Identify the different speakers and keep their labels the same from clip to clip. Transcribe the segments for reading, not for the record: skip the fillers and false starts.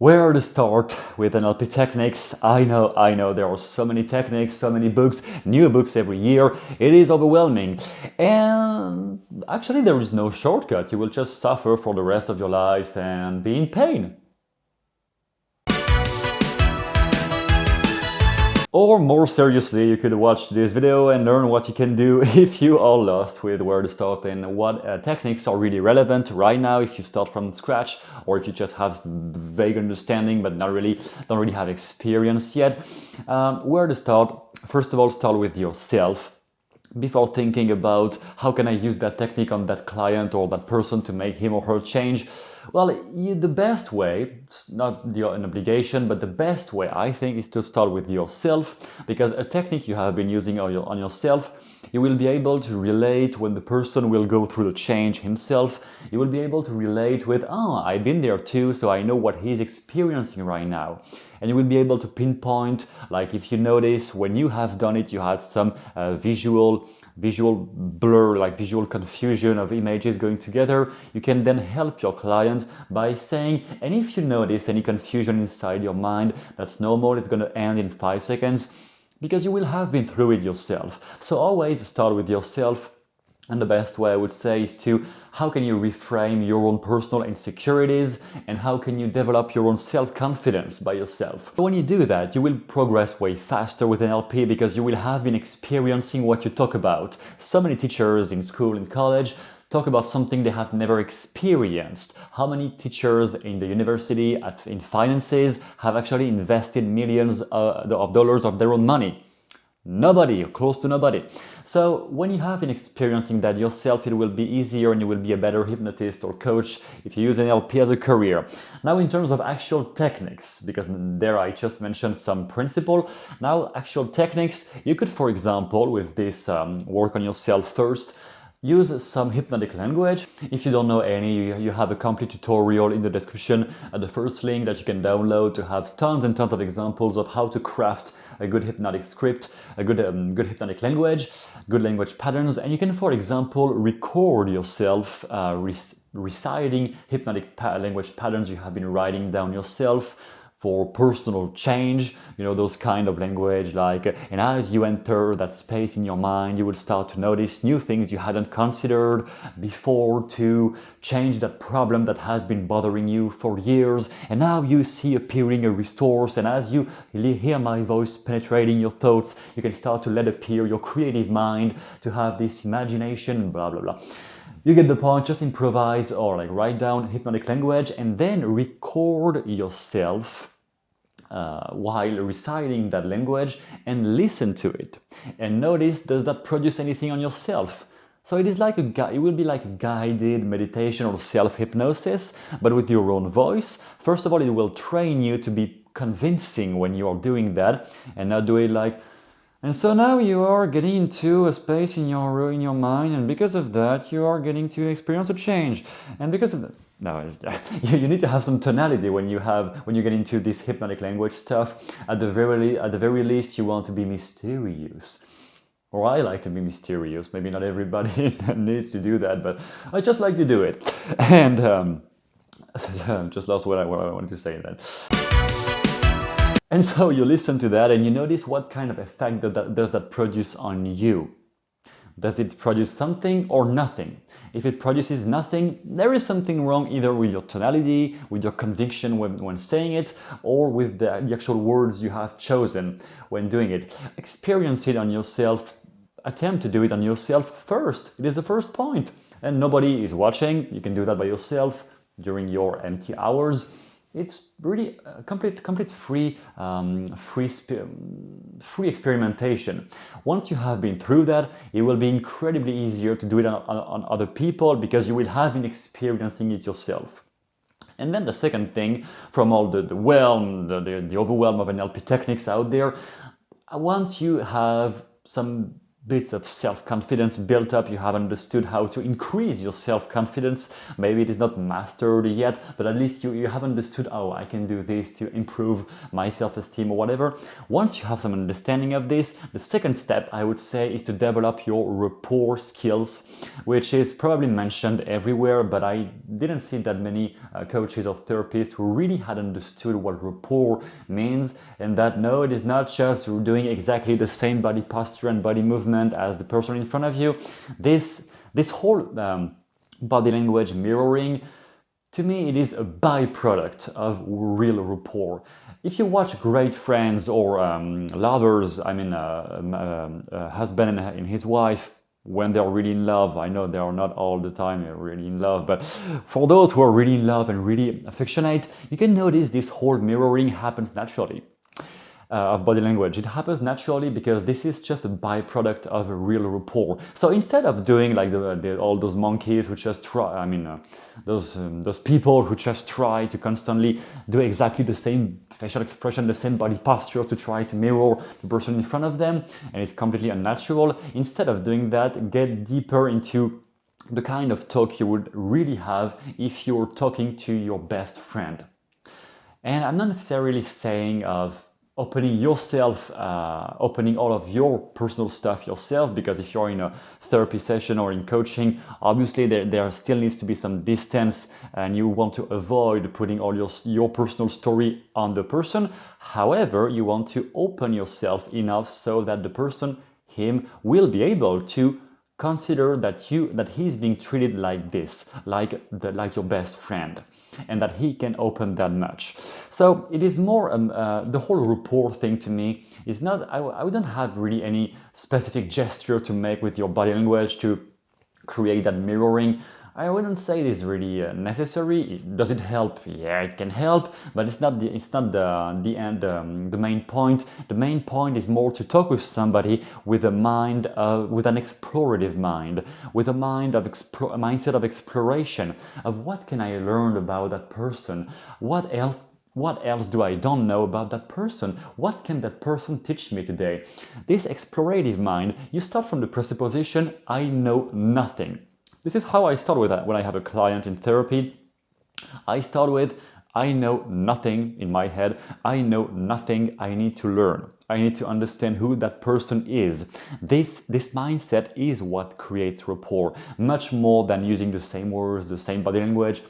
Speaker 1: Where to start with NLP techniques? I know, there are so many techniques, so many books, new books every year. It is overwhelming. And actually there is no shortcut. You will just suffer for the rest of your life and be in pain. Or more seriously, you could watch this video and learn what you can do if you are lost with where to start and what techniques are really relevant right now if you start from scratch, or if you just have vague understanding but don't really have experience yet. Where to start? First of all, start with yourself. Before thinking about how can I use that technique on that client or that person to make him or her change, well, the best way, it's not an obligation, but the best way I think is to start with yourself, because a technique you have been using on yourself, you will be able to relate when the person will go through the change himself. You will be able to relate with, oh, I've been there too, so I know what he's experiencing right now. And you will be able to pinpoint, like if you notice when you have done it, you had some visual blur, like visual confusion of images going together. You can then help your client by saying, and if you notice any confusion inside your mind, that's normal, it's going to end in 5 seconds, because you will have been through it yourself. So always start with yourself. And the best way I would say is to, how can you reframe your own personal insecurities and how can you develop your own self-confidence by yourself? So when you do that, you will progress way faster with NLP because you will have been experiencing what you talk about. So many teachers in school and college talk about something they have never experienced. How many teachers in the university in finances have actually invested millions of dollars of their own money? Nobody, or close to nobody. So when you have been experiencing that yourself, it will be easier and you will be a better hypnotist or coach if you use NLP as a career. Now in terms of actual techniques, because there I just mentioned some principle, now actual techniques, you could, for example, with this work on yourself first, use some hypnotic language. If you don't know any, you have a complete tutorial in the description at the first link that you can download to have tons and tons of examples of how to craft a good hypnotic script, a good hypnotic language, good language patterns. And you can, for example, record yourself reciting hypnotic language patterns you have been writing down yourself for personal change, those kind of language like, and as you enter that space in your mind, you will start to notice new things you hadn't considered before to change that problem that has been bothering you for years. And now you see appearing a resource, and as you hear my voice penetrating your thoughts, you can start to let appear your creative mind to have this imagination, blah, blah, blah. You get the point. Just improvise or like write down hypnotic language and then record yourself while reciting that language and listen to it and notice, does that produce anything on yourself? So it is like it will be like a guided meditation or self-hypnosis, but with your own voice. First of all, it will train you to be convincing when you are doing that, and not do it like, and so now you are getting into a space in your mind, and because of that you are getting to experience a change, and because of that. No, you need to have some tonality when you get into this hypnotic language stuff. At the very least, you want to be mysterious. Or I like to be mysterious. Maybe not everybody needs to do that, but I just like to do it. And just lost what I wanted to say then. And so you listen to that and you notice what kind of effect does that produce on you. Does it produce something or nothing? If it produces nothing, there is something wrong either with your tonality, with your conviction when saying it, or with the actual words you have chosen when doing it. Experience it on yourself. Attempt to do it on yourself first. It is the first point. And nobody is watching. You can do that by yourself during your empty hours. It's really complete free experimentation. Once you have been through that, it will be incredibly easier to do it on other people because you will have been experiencing it yourself. And then the second thing, from all the overwhelm of NLP techniques out there, once you have some bits of self-confidence built up, you have understood how to increase your self-confidence. Maybe it is not mastered yet, but at least you have understood, oh, I can do this to improve my self-esteem or whatever. Once you have some understanding of this, the second step, I would say, is to develop your rapport skills, which is probably mentioned everywhere, but I didn't see that many coaches or therapists who really had understood what rapport means, and that no, it is not just doing exactly the same body posture and body movement as the person in front of you. This whole body language mirroring, to me, it is a byproduct of real rapport. If you watch great friends or lovers, I mean a husband and his wife, when they're really in love, I know they are not all the time really in love, but for those who are really in love and really affectionate, you can notice this whole mirroring happens naturally. Of body language. It happens naturally because this is just a byproduct of a real rapport. So instead of doing like all those monkeys who just try, I mean, those people who just try to constantly do exactly the same facial expression, the same body posture to try to mirror the person in front of them, and it's completely unnatural. Instead of doing that, get deeper into the kind of talk you would really have if you're talking to your best friend. And I'm not necessarily saying of opening yourself, opening all of your personal stuff yourself, because if you're in a therapy session or in coaching, obviously there still needs to be some distance and you want to avoid putting all your personal story on the person. However, you want to open yourself enough so that the person, him, will be able to consider that he's being treated like this, like your best friend, and that he can open that much. So it is more the whole rapport thing to me is not, I wouldn't have really any specific gesture to make with your body language to create that mirroring. I wouldn't say it is really necessary. Does it help? Yeah, it can help, but it's not the end, the main point. The main point is more to talk with somebody with a mind, with an explorative mind, with a mindset of exploration, of what can I learn about that person? What else do I don't know about that person? What can that person teach me today? This explorative mind, you start from the presupposition, I know nothing. This is how I start with that when I have a client in therapy. I start with, I know nothing in my head. I know nothing. I need to learn. I need to understand who that person is. This mindset is what creates rapport, much more than using the same words, the same body language.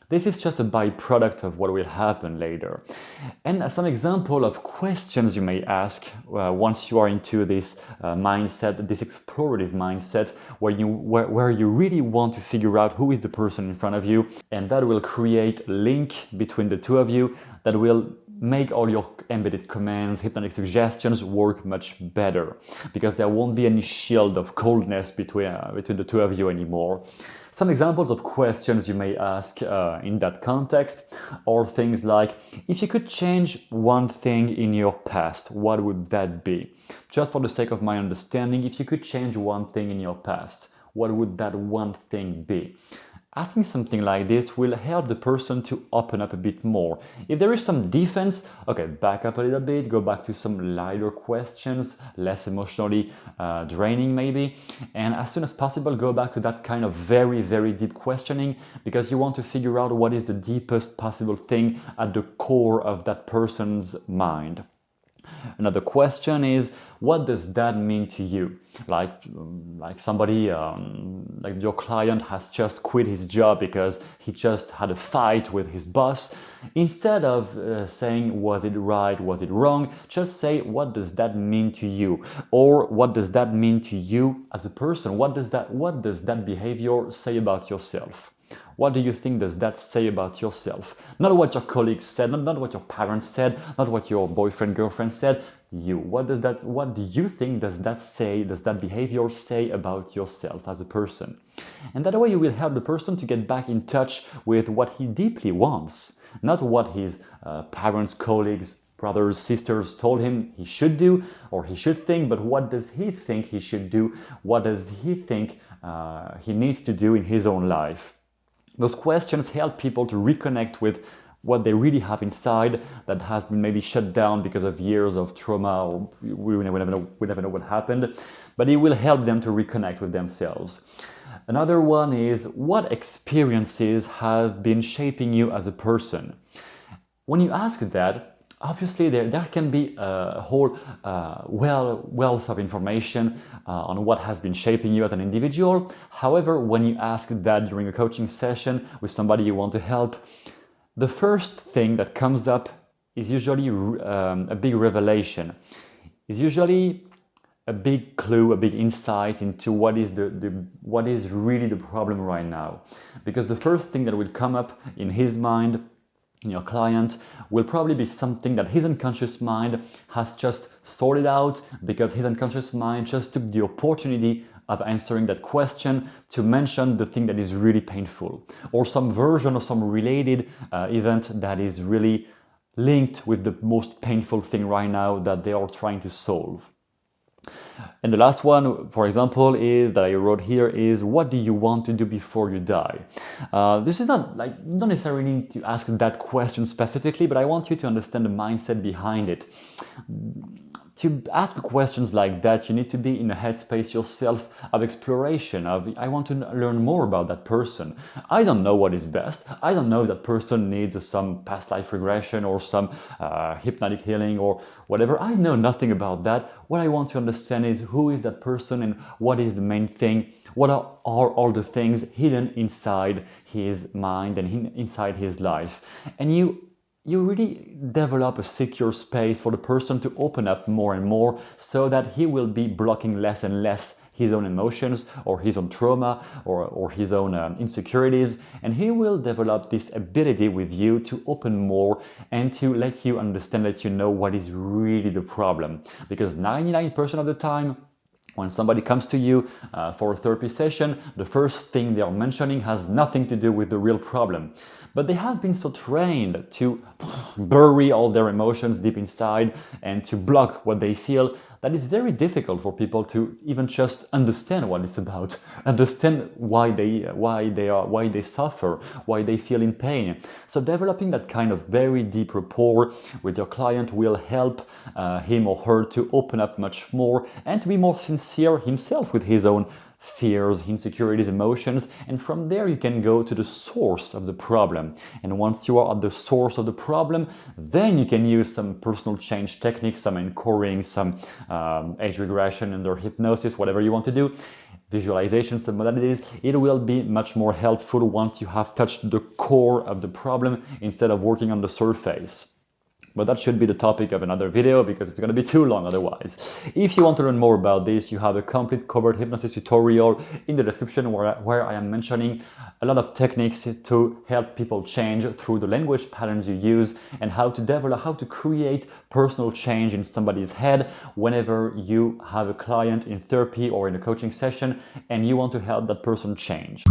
Speaker 1: This is just a byproduct of what will happen later. And some example of questions you may ask once you are into this mindset, this explorative mindset, where you really want to figure out who is the person in front of you, and that will create a link between the two of you that will make all your embedded commands, hypnotic suggestions work much better, because there won't be any shield of coldness between the two of you anymore. Some examples of questions you may ask in that context are things like, if you could change one thing in your past, what would that be? Just for the sake of my understanding, if you could change one thing in your past, what would that one thing be? Asking something like this will help the person to open up a bit more. If there is some defense, okay, back up a little bit, go back to some lighter questions, less emotionally draining maybe, and as soon as possible go back to that kind of very, very deep questioning, because you want to figure out what is the deepest possible thing at the core of that person's mind. Another question is, what does that mean to you? Like somebody, like your client has just quit his job because he just had a fight with his boss. Instead of saying, was it right, was it wrong? Just say, what does that mean to you? Or what does that mean to you as a person? What does that behavior say about yourself? What do you think does that say about yourself? Not what your colleagues said, not what your parents said, not what your boyfriend, girlfriend said. You. What do you think does that behavior say about yourself as a person? And that way you will help the person to get back in touch with what he deeply wants, not what his parents, colleagues, brothers, sisters told him he should do or he should think, but what does he think he should do? What does he think he needs to do in his own life? Those questions help people to reconnect with what they really have inside that has been maybe shut down because of years of trauma, or we never know what happened, but it will help them to reconnect with themselves. Another one is, what experiences have been shaping you as a person? When you ask that, obviously there can be a whole wealth of information on what has been shaping you as an individual. However, when you ask that during a coaching session with somebody you want to help, the first thing that comes up is usually a big revelation. It's usually a big clue, a big insight into what is what is really the problem right now. Because the first thing that will come up in his mind, in your client, will probably be something that his unconscious mind has just sorted out, because his unconscious mind just took the opportunity of answering that question to mention the thing that is really painful, or some version of some related event that is really linked with the most painful thing right now that they are trying to solve. And the last one, for example, is that I wrote here is, what do you want to do before you die? This is not like, you don't necessarily need to ask that question specifically, but I want you to understand the mindset behind it. To ask questions like that, you need to be in a headspace yourself of exploration, of I want to learn more about that person. I don't know what is best. I don't know if that person needs some past life regression or some hypnotic healing or whatever. I know nothing about that. What I want to understand is, who is that person and what is the main thing? What are all the things hidden inside his mind and inside his life? And you really develop a secure space for the person to open up more and more, so that he will be blocking less and less his own emotions or his own trauma or his own insecurities, and he will develop this ability with you to open more and to let you understand, let you know what is really the problem. Because 99% of the time, when somebody comes to you for a therapy session, the first thing they are mentioning has nothing to do with the real problem. But they have been so trained to bury all their emotions deep inside and to block what they feel, that it's very difficult for people to even just understand what it's about, understand why they suffer, why they feel in pain. So developing that kind of very deep rapport with your client will help him or her to open up much more and to be more sincere himself with his own fears, insecurities, emotions, and from there you can go to the source of the problem. And once you are at the source of the problem, then you can use some personal change techniques, some anchoring, some age regression under hypnosis, whatever you want to do, visualizations, some modalities. It will be much more helpful once you have touched the core of the problem instead of working on the surface. But that should be the topic of another video, because it's going to be too long otherwise. If you want to learn more about this, you have a complete covered hypnosis tutorial in the description where I am mentioning a lot of techniques to help people change through the language patterns you use, and how to develop, how to create personal change in somebody's head whenever you have a client in therapy or in a coaching session and you want to help that person change.